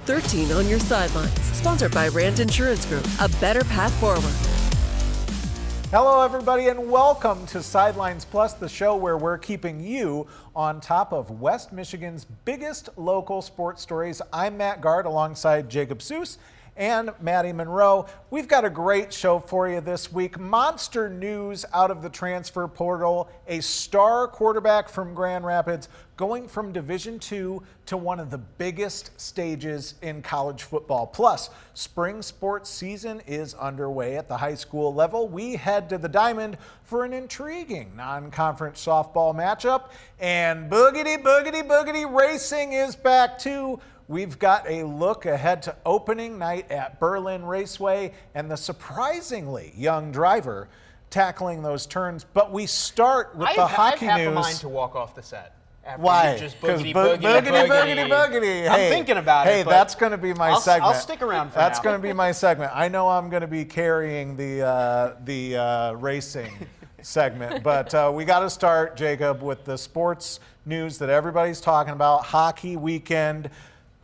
13 on your sidelines. Sponsored by Rand Insurance Group. A better path forward. Hello, everybody, and welcome to Sidelines Plus, the show where we're keeping you on top of West Michigan's biggest local sports stories. I'm Matt Gard alongside Jacob Suess and Maddie Monroe. We've got a great show for you this week. Monster news out of the transfer portal. A star quarterback from Grand Rapids going from Division II to one of the biggest stages in college football. Plus, spring sports season is underway at the high school level. We head to the Diamond for an intriguing non-conference softball matchup. And boogity racing is back too. We've got a look ahead to opening night at Berlin Raceway and the surprisingly young driver tackling those turns. But we start with the hockey news. I have half a mind to walk off the set. Why? Because boogity. I'm thinking about it. Hey, that's going to be my segment. I'll stick around for That's now. going to be my segment. I know I'm going to be carrying the racing segment, but we got to start, Jacob, with the sports news that everybody's talking about. Hockey weekend.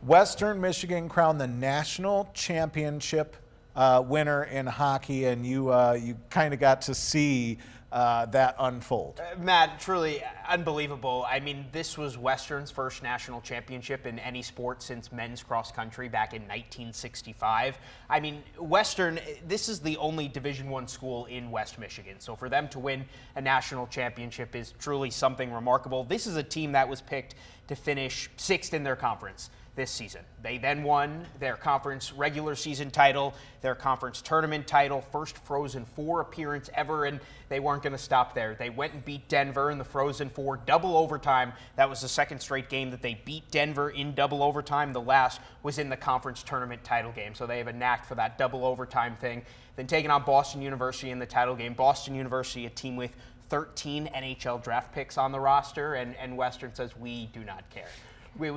Western Michigan crowned the national championship winner in hockey, and you kind of got to see that unfold. Matt, truly unbelievable. I mean, this was Western's first national championship in any sport since men's cross country back in 1965. I mean, Western, this is the only Division I school in West Michigan. So for them to win a national championship is truly something remarkable. This is a team that was picked to finish 6th in their conference this season. They then won their conference regular season title, their conference tournament title, first Frozen Four appearance ever, and they weren't going to stop there. They went and beat Denver in the Frozen Four, double overtime. That was the second straight game that they beat Denver in double overtime. The last was in the conference tournament title game, so they have a knack for that double overtime thing. Then taking on Boston University in the title game. Boston University, a team with 13 NHL draft picks on the roster, and Western says, we do not care. It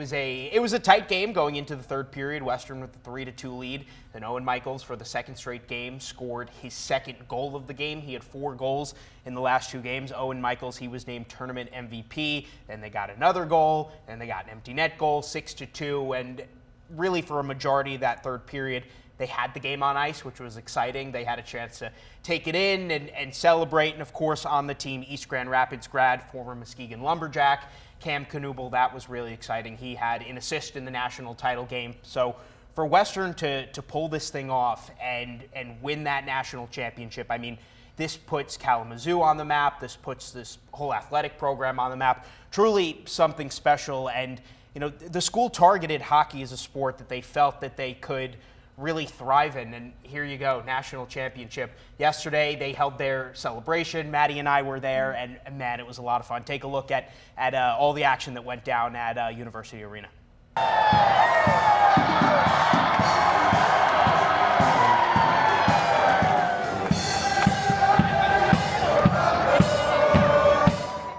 was a tight game going into the third period. Western with the 3-2 lead. Then Owen Michaels, for the second straight game, scored his second goal of the game. He had 4 goals in the last 2 games. Owen Michaels, he was named tournament MVP. Then they got another goal, and they got an empty net goal, 6-2. And really, for a majority of that third period, they had the game on ice, which was exciting. They had a chance to take it in and celebrate. And, of course, on the team, East Grand Rapids grad, former Muskegon Lumberjack, Cam Knuble. That was really exciting. He had an assist in the national title game. So for Western to pull this thing off and win that national championship, I mean, this puts Kalamazoo on the map. This puts this whole athletic program on the map. Truly something special. And, you know, the school targeted hockey as a sport that they felt that they could really thrive in, and here you go, national championship. Yesterday, they held their celebration. Maddie and I were there, and man, it was a lot of fun. Take a look at all the action that went down at University Arena.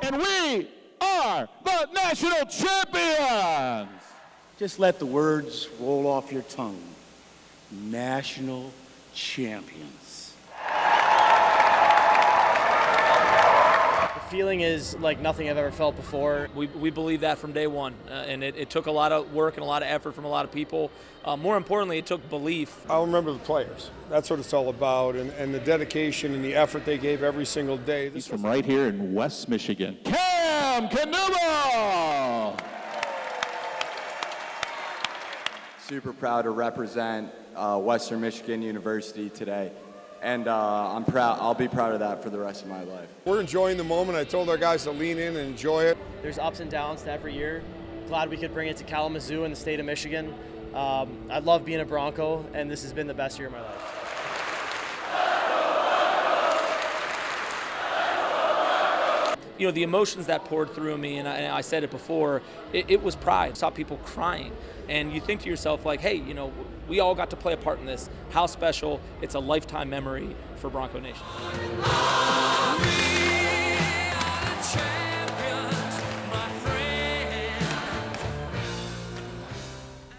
And we are the national champions! Just let the words roll off your tongue. National champions. The feeling is like nothing I've ever felt before. We believe that from day one, and it took a lot of work and a lot of effort from a lot of people. More importantly, it took belief. I'll remember the players. That's what it's all about, and the dedication and the effort they gave every single day. He's from right here in West Michigan. Cam Knuble! Super proud to represent Western Michigan University today, and I'm proud. I'll be proud of that for the rest of my life. We're enjoying the moment. I told our guys to lean in and enjoy it. There's ups and downs to every year. Glad we could bring it to Kalamazoo in the state of Michigan. I love being a Bronco, and this has been the best year of my life. You know, the emotions that poured through me, and I said it before, it was pride. I saw people crying, and you think to yourself, like, hey, you know, we all got to play a part in this. How special. It's a lifetime memory for Bronco Nation.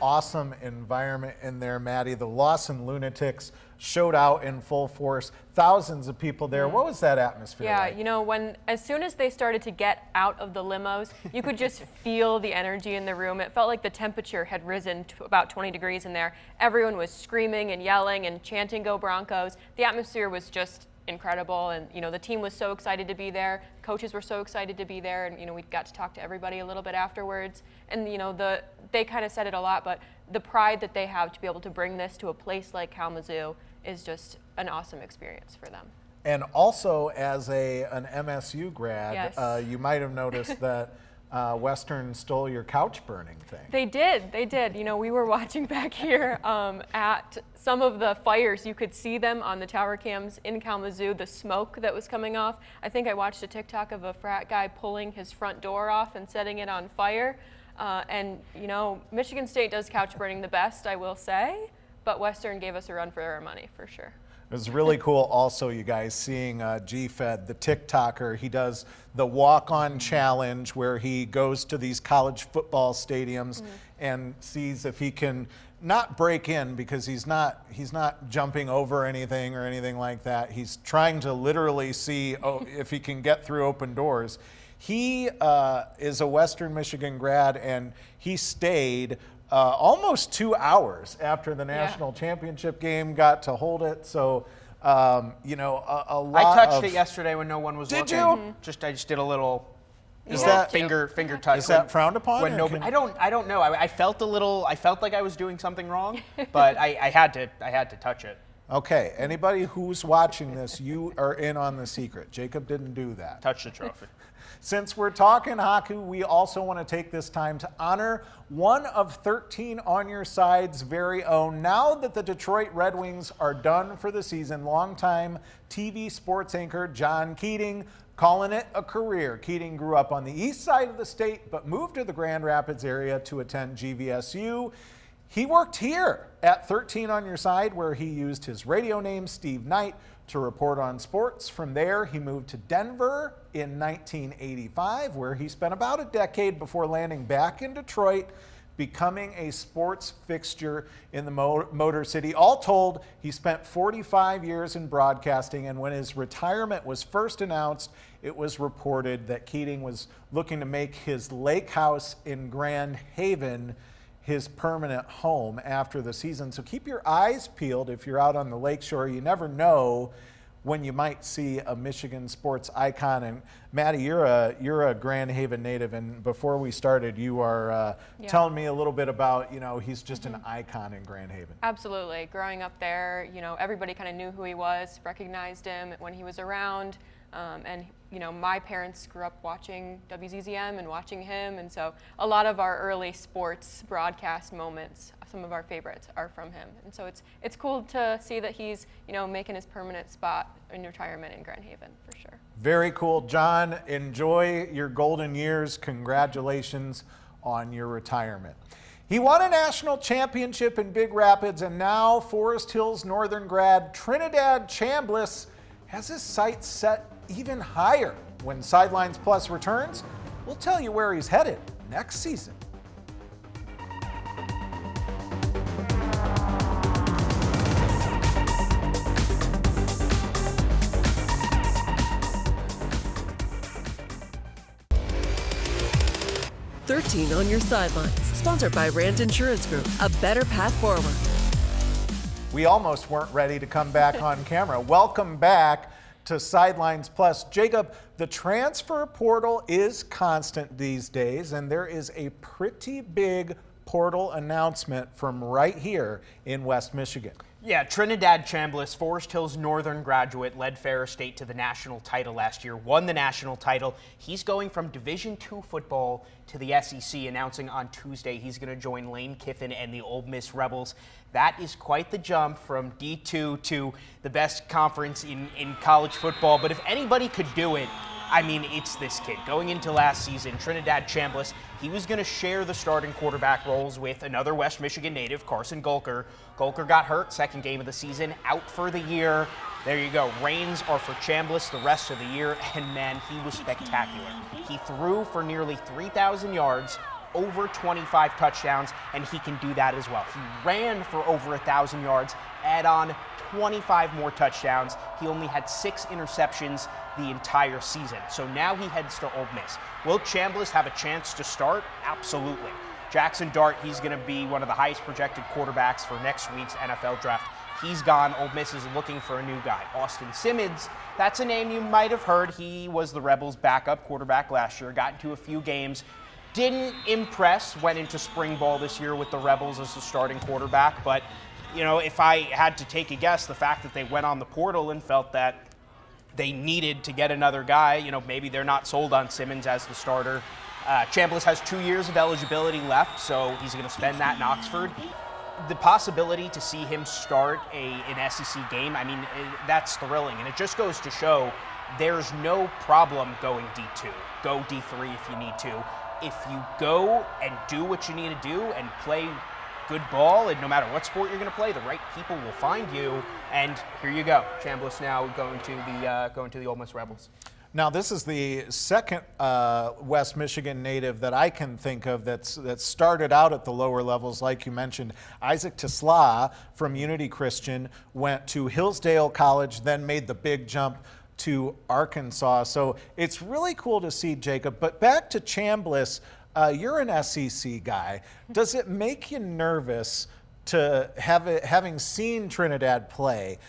awesome environment in there, Maddie. The Lawson Lunatics showed out in full force. Thousands of people there. What was that atmosphere like? Yeah, you know, as soon as they started to get out of the limos, you could just feel the energy in the room. It felt like the temperature had risen to about 20 degrees in there. Everyone was screaming and yelling and chanting "Go Broncos." The atmosphere was just incredible, and you know, the team was so excited to be there. Coaches were so excited to be there, and you know, we got to talk to everybody a little bit afterwards. And you know, they kind of said it a lot, but the pride that they have to be able to bring this to a place like Kalamazoo is just an awesome experience for them. And also, as an MSU grad, Yes. You might have noticed that Western stole your couch burning thing. They did. You know, we were watching back here at some of the fires. You could see them on the tower cams in Kalamazoo, the smoke that was coming off. I think I watched a TikTok of a frat guy pulling his front door off and setting it on fire. And, you know, Michigan State does couch burning the best, I will say, but Western gave us a run for our money, for sure. It was really cool also, you guys, seeing G-Fed, the TikToker. He does the walk-on challenge where he goes to these college football stadiums and sees if he can not break in, because he's not jumping over anything or anything like that. He's trying to literally see if he can get through open doors. He is a Western Michigan grad, and he stayed almost 2 hours after the national championship game, got to hold it. So, you know, a lot I touched it yesterday when no one was looking. Did you? I just did a little finger touch. Is that frowned upon? When nobody, I don't know. I felt like I was doing something wrong, but I had to touch it. Okay, anybody who's watching this, you are in on the secret. Jacob didn't do that. Touch the trophy. Since we're talking hockey, we also want to take this time to honor one of 13 on your side's very own. Now that the Detroit Red Wings are done for the season, longtime TV sports anchor John Keating calling it a career. Keating grew up on the east side of the state, but moved to the Grand Rapids area to attend GVSU. He worked here at 13 on your side, where he used his radio name, Steve Knight, to report on sports. From there, he moved to Denver in 1985, where he spent about a decade before landing back in Detroit, becoming a sports fixture in the Motor City. All told, he spent 45 years in broadcasting, and when his retirement was first announced, it was reported that Keating was looking to make his lake house in Grand Haven his permanent home after the season. So keep your eyes peeled if you're out on the lakeshore. You never know when you might see a Michigan sports icon. And Maddie, you're a Grand Haven native, and before we started, you are telling me a little bit about, you know, he's just an icon in Grand Haven. Absolutely. Growing up there, you know, everybody kind of knew who he was, recognized him when he was around. And, you know, my parents grew up watching WZZM and watching him, and so a lot of our early sports broadcast moments, some of our favorites, are from him. And so it's cool to see that he's, you know, making his permanent spot in retirement in Grand Haven, for sure. Very cool. John, enjoy your golden years. Congratulations on your retirement. He won a national championship in Big Rapids, and now Forest Hills Northern grad Trinidad Chambliss has his sights set even higher. When Sidelines Plus returns, we'll tell you where he's headed next season. "13 on Your Sidelines", sponsored by Rand Insurance Group, a better path forward. We almost weren't ready to come back on camera. Welcome back to Sidelines Plus. Jacob, the transfer portal is constant these days, and there is a pretty big portal announcement from right here in West Michigan. Yeah, Trinidad Chambliss, Forest Hills Northern graduate, led Ferris State to the national title last year, won the national title. He's going from Division II football to the SEC, announcing on Tuesday he's going to join Lane Kiffin and the Ole Miss Rebels. That is quite the jump from D2 to the best conference in college football. But if anybody could do it, I mean, it's this kid. Going into last season, Trinidad Chambliss, he was going to share the starting quarterback roles with another West Michigan native, Carson Gulker. Gulker got hurt, second game of the season, out for the year. There you go. Reins are for Chambliss the rest of the year, and man, he was spectacular. He threw for nearly 3,000 yards, over 25 touchdowns, and he can do that as well. He ran for over 1,000 yards, add on 25 more touchdowns. He only had 6 interceptions the entire season. So now he heads to Ole Miss. Will Chambliss have a chance to start? Absolutely. Jackson Dart, he's going to be one of the highest projected quarterbacks for next week's NFL draft. He's gone. Ole Miss is looking for a new guy. Austin Simmons, that's a name you might have heard. He was the Rebels' backup quarterback last year, got into a few games, didn't impress, went into spring ball this year with the Rebels as the starting quarterback. But, you know, if I had to take a guess, the fact that they went on the portal and felt that they needed to get another guy, you know, maybe they're not sold on Simmons as the starter. Chambliss has 2 years of eligibility left, so he's going to spend that in Oxford. The possibility to see him start an SEC game, I mean, that's thrilling. And it just goes to show there's no problem going D2. Go D3 if you need to. If you go and do what you need to do and play good ball, and no matter what sport you're going to play, the right people will find you. And here you go. Chambliss now going to the Ole Miss Rebels. Now, this is the second West Michigan native that I can think of that started out at the lower levels, like you mentioned. Isaac Tisla from Unity Christian went to Hillsdale College, then made the big jump to Arkansas. So it's really cool to see, Jacob. But back to Chambliss, you're an SEC guy. Does it make you nervous to having seen Trinidad play,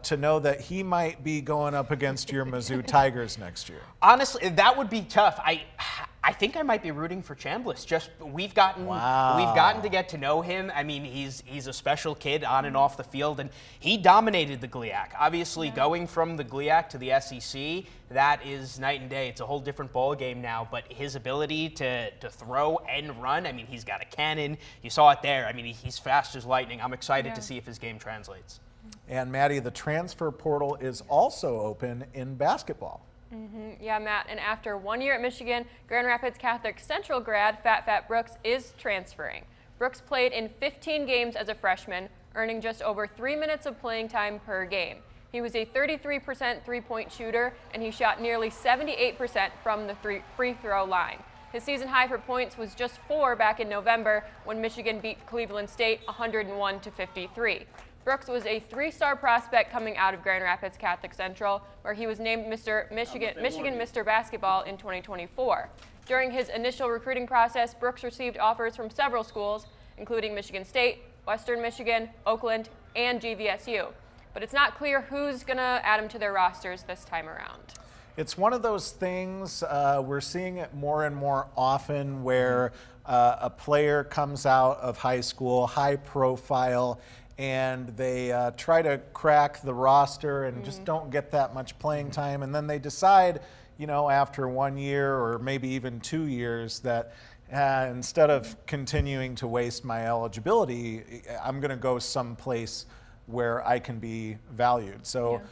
to know that he might be going up against your Mizzou Tigers next year? Honestly, that would be tough. I think I might be rooting for Chambliss. Just we've gotten to get to know him. I mean, he's a special kid on and off the field, and he dominated the GLIAC. Obviously, going from the GLIAC to the SEC, that is night and day. It's a whole different ball game now. But his ability to throw and run, I mean, he's got a cannon. You saw it there. I mean, he's fast as lightning. I'm excited to see if his game translates. And Maddie, the transfer portal is also open in basketball. Yeah, Matt, and after 1 year at Michigan, Grand Rapids Catholic Central grad Fat Brooks is transferring. Brooks played in 15 games as a freshman, earning just over 3 minutes of playing time per game. He was a 33% three-point shooter, and he shot nearly 78% from the free throw line. His season high for points was just 4 back in November when Michigan beat Cleveland State 101-53. Brooks was a 3-star prospect coming out of Grand Rapids Catholic Central, where he was named Michigan Mr. Basketball in 2024. During his initial recruiting process, Brooks received offers from several schools, including Michigan State, Western Michigan, Oakland, and GVSU. But it's not clear who's going to add him to their rosters this time around. It's one of those things, we're seeing it more and more often, where a player comes out of high school, high profile, and they try to crack the roster and just don't get that much playing time. And then they decide, you know, after 1 year or maybe even 2 years that instead of continuing to waste my eligibility, I'm going to go someplace where I can be valued. So,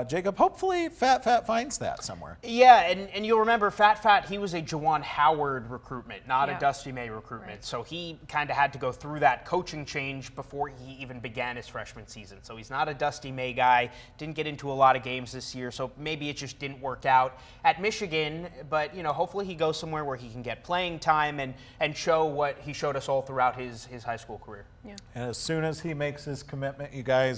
Jacob, hopefully Fat finds that somewhere. Yeah, and you'll remember Fat, he was a Juwan Howard recruitment, not a Dusty May recruitment. Right. So he kind of had to go through that coaching change before he even began his freshman season. So he's not a Dusty May guy, didn't get into a lot of games this year, so maybe it just didn't work out at Michigan. But, you know, hopefully he goes somewhere where he can get playing time and show what he showed us all throughout his high school career. Yeah. And as soon as he makes his commitment, you guys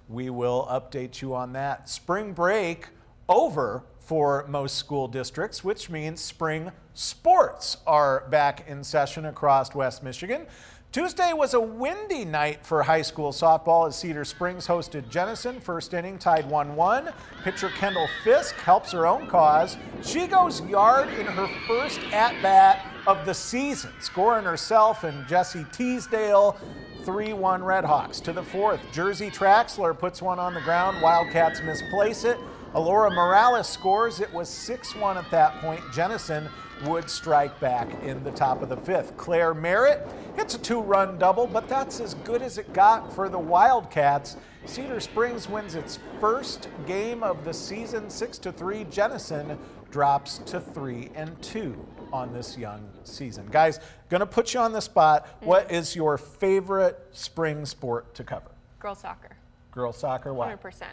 we will update you on that. Spring break over for most school districts, which means spring sports are back in session across West Michigan. Tuesday was a windy night for high school softball as Cedar Springs hosted Jenison. First inning tied 1-1. Pitcher Kendall Fisk helps her own cause. She goes yard in her first at-bat of the season, scoring herself and Jessie Teasdale. 3-1 Redhawks. To the fourth, Jersey Traxler puts one on the ground. Wildcats misplace it. Alora Morales scores. It was 6-1 at that point. Jenison would strike back in the top of the fifth. Claire Merritt hits a 2-run double, but that's as good as it got for the Wildcats. Cedar Springs wins its first game of the season, 6-3. Jenison drops to 3-2 on this young season. Guys, gonna put you on the spot. What is your favorite spring sport to cover? Girls soccer. Girls soccer, why? 100%.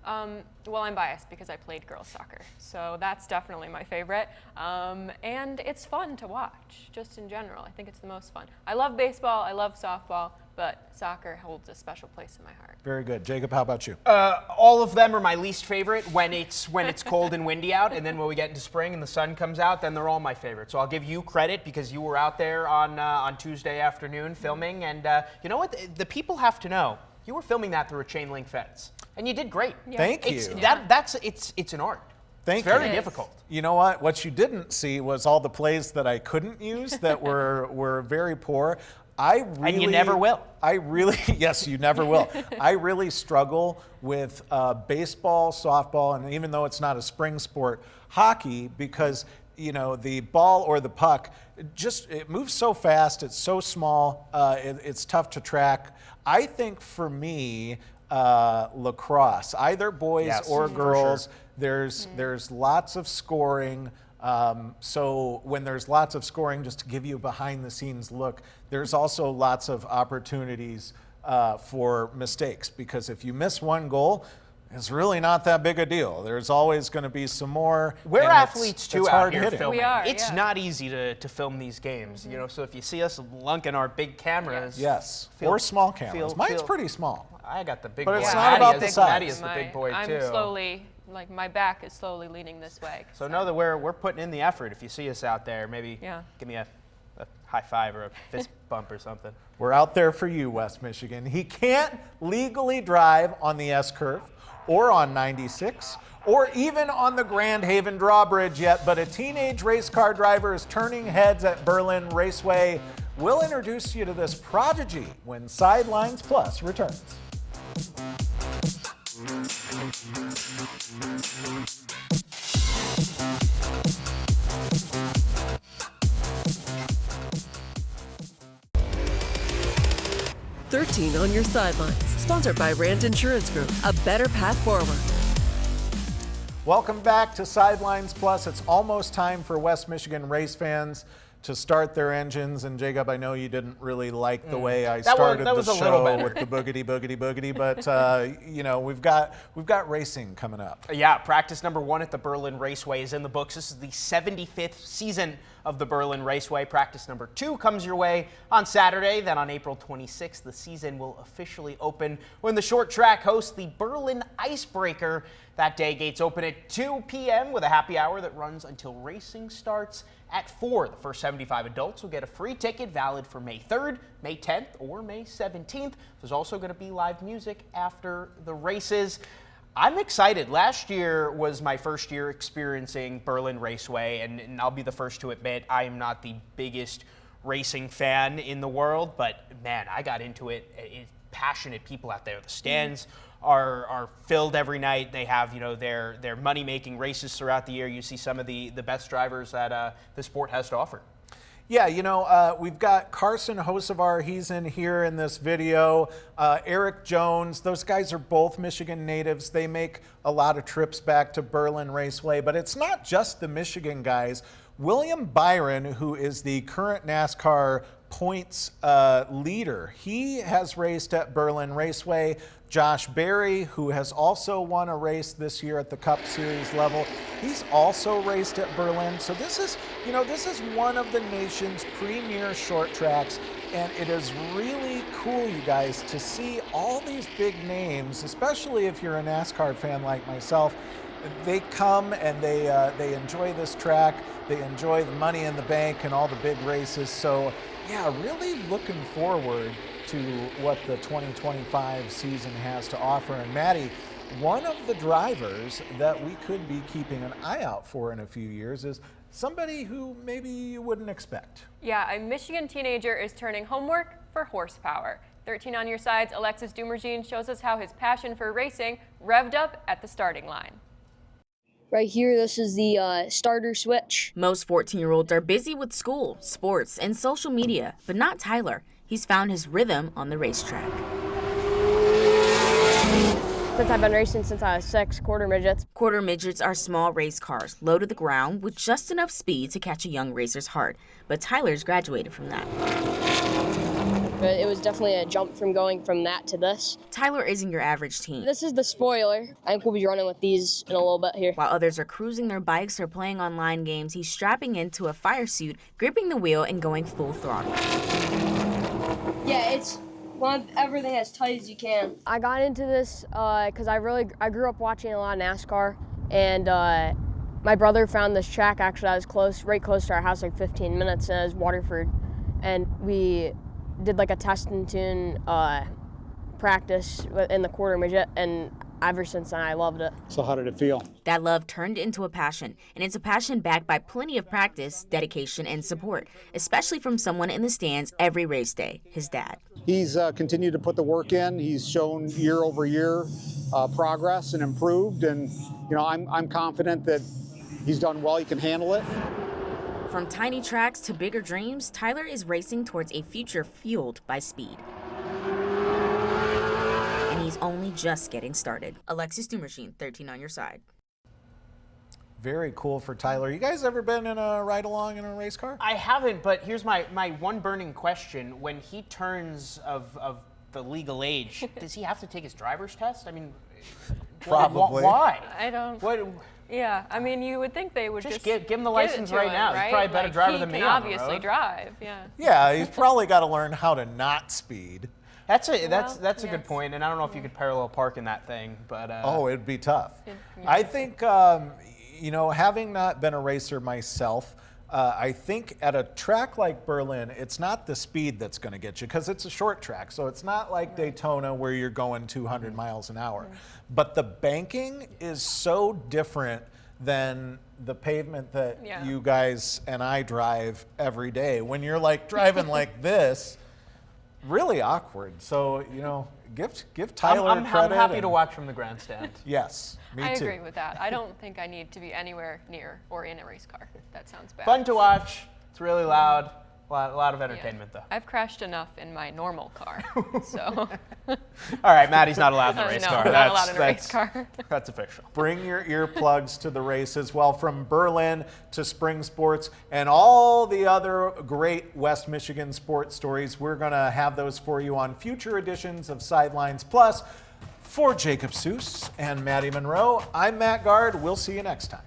Well, I'm biased because I played girls soccer, so that's definitely my favorite. And it's fun to watch, just in general. I think it's the most fun. I love baseball, I love softball, but soccer holds a special place in my heart. Very good. Jacob, how about you? All of them are my least favorite when it's cold and windy out, and then when we get into spring and the sun comes out, then they're all my favorite. So I'll give you credit because you were out there on Tuesday afternoon filming, and you know what? The people have to know. You were filming that through a chain link fence, and you did great. Yeah. Thank you. It's an art. Thank it's you. very difficult. You know what? What you didn't see was all the plays that I couldn't use that were very poor. And you never will. Yes, you never will. I really struggle with baseball, softball, and even though it's not a spring sport, hockey, because the ball or the puck, it moves so fast, it's so small, it's tough to track. I think for me, lacrosse, either boys or girls, sure. There's lots of scoring. So when there's lots of scoring, just to give you a behind-the-scenes look, there's also lots of opportunities for mistakes, because if you miss one goal, it's really not that big a deal. There's always going to be some more. We're athletes too it's out hard here hitting. filming. We are, it's yeah. not easy to film these games, So if you see us lunking our big cameras, Yes, or small cameras. Mine's pretty small. I got the big But boy. it's not about the size. Maddie is the big boy I'm too. slowly, my back is slowly leaning this way. So know that we're putting in the effort. If you see us out there, maybe give me a high five or a fist bump or something. We're out there for you, West Michigan. He can't legally drive on the S-curve or on 96 or even on the Grand Haven drawbridge yet, but a teenage race car driver is turning heads at Berlin Raceway. We'll introduce you to this prodigy when Sidelines Plus returns. "13 on Your Sidelines", sponsored by Rand Insurance Group, a better path forward. Welcome back to Sidelines Plus. It's almost time for West Michigan race fans to start their engines. And Jacob, I know you didn't really like the way I started the show with the boogity, boogity, boogity, but we've got racing coming up. Yeah, practice number 1 at the Berlin Raceway is in the books. This is the 75th season of the Berlin Raceway. Practice number 2 comes your way on Saturday. Then on April 26th, the season will officially open when the short track hosts the Berlin Icebreaker. That day, gates open at 2 p.m. with a happy hour that runs until racing starts at 4. The first 75 adults will get a free ticket valid for May 3rd, May 10th, or May 17th. There's also going to be live music after the races. I'm excited. Last year was my first year experiencing Berlin Raceway, and I'll be the first to admit I am not the biggest racing fan in the world, but man, I got into it. It's passionate people out there. The stands are filled every night. They have their money-making races throughout the year. You see some of the best drivers that the sport has to offer. Yeah, we've got Carson Hocevar. He's in here in this video. Eric Jones. Those guys are both Michigan natives. They make a lot of trips back to Berlin Raceway. But it's not just the Michigan guys. William Byron, who is the current NASCAR points leader, he has raced at Berlin Raceway. Josh Berry, who has also won a race this year at the Cup Series level, he's also raced at Berlin. So this is one of the nation's premier short tracks, and it is really cool, you guys, to see all these big names, especially if you're a NASCAR fan like myself. They come and they enjoy this track. They enjoy the Money in the Bank and all the big races. So yeah, really looking forward to what the 2025 season has to offer. And Maddie, one of the drivers that we could be keeping an eye out for in a few years is somebody who maybe you wouldn't expect. Yeah, a Michigan teenager is turning homework for horsepower. 13 on Your Sides, Alexis Dumergine shows us how his passion for racing revved up at the starting line. Right here, this is the starter switch. Most 14-year-olds are busy with school, sports, and social media, but not Tyler. He's found his rhythm on the racetrack. Since I've been racing since I was 6, quarter midgets. Quarter midgets are small race cars, low to the ground with just enough speed to catch a young racer's heart. But Tyler's graduated from that. but it was definitely a jump from going from that to this. Tyler isn't your average teen. This is the spoiler. I think we'll be running with these in a little bit here. While others are cruising their bikes or playing online games, he's strapping into a fire suit, gripping the wheel, and going full throttle. Yeah, it's want everything as tight as you can. I got into this because I grew up watching a lot of NASCAR, and my brother found this track. Actually, I was right close to our house, like 15 minutes, and it was Waterford, and we did like a test and tune practice in the quarter midget, and ever since then I loved it. So how did it feel? That love turned into a passion, and it's a passion backed by plenty of practice, dedication, and support, especially from someone in the stands every race day, his dad. He's continued to put the work in. He's shown year over year progress and improved, and I'm confident that he's done well. He can handle it. From tiny tracks to bigger dreams, Tyler is racing towards a future fueled by speed. And he's only just getting started. Alexis Machine, 13 on your side. Very cool for Tyler. You guys ever been in a ride-along in a race car? I haven't, but here's my one burning question. When he turns of the legal age, does he have to take his driver's test? I mean, probably. Why? I don't. What? Yeah, I mean, you would think they would just give him the license right now. Right? He's probably a better driver than me on the obviously road. drive, yeah. Yeah, he's probably got to learn how to not speed. That's a good point, and I don't know if you could parallel park in that thing, but oh, it'd be tough. I think having not been a racer myself, I think at a track like Berlin, it's not the speed that's going to get you, because it's a short track, so it's not like Daytona where you're going 200 miles an hour. But the banking is so different than the pavement that you guys and I drive every day. When you're like driving like this, really awkward. So, give Tyler credit. I'm happy to watch from the grandstand. Yes, me too. I agree with that. I don't think I need to be anywhere near or in a race car. That sounds bad. Fun to watch. It's really loud. A lot of entertainment, though. I've crashed enough in my normal car, so. All right, Maddie's not allowed in the race car. No, not allowed in a race car. That's official. Bring your earplugs to the races. Well, from Berlin to spring sports and all the other great West Michigan sports stories, we're going to have those for you on future editions of Sidelines Plus. For Jacob Suess and Maddie Monroe, I'm Matt Gard. We'll see you next time.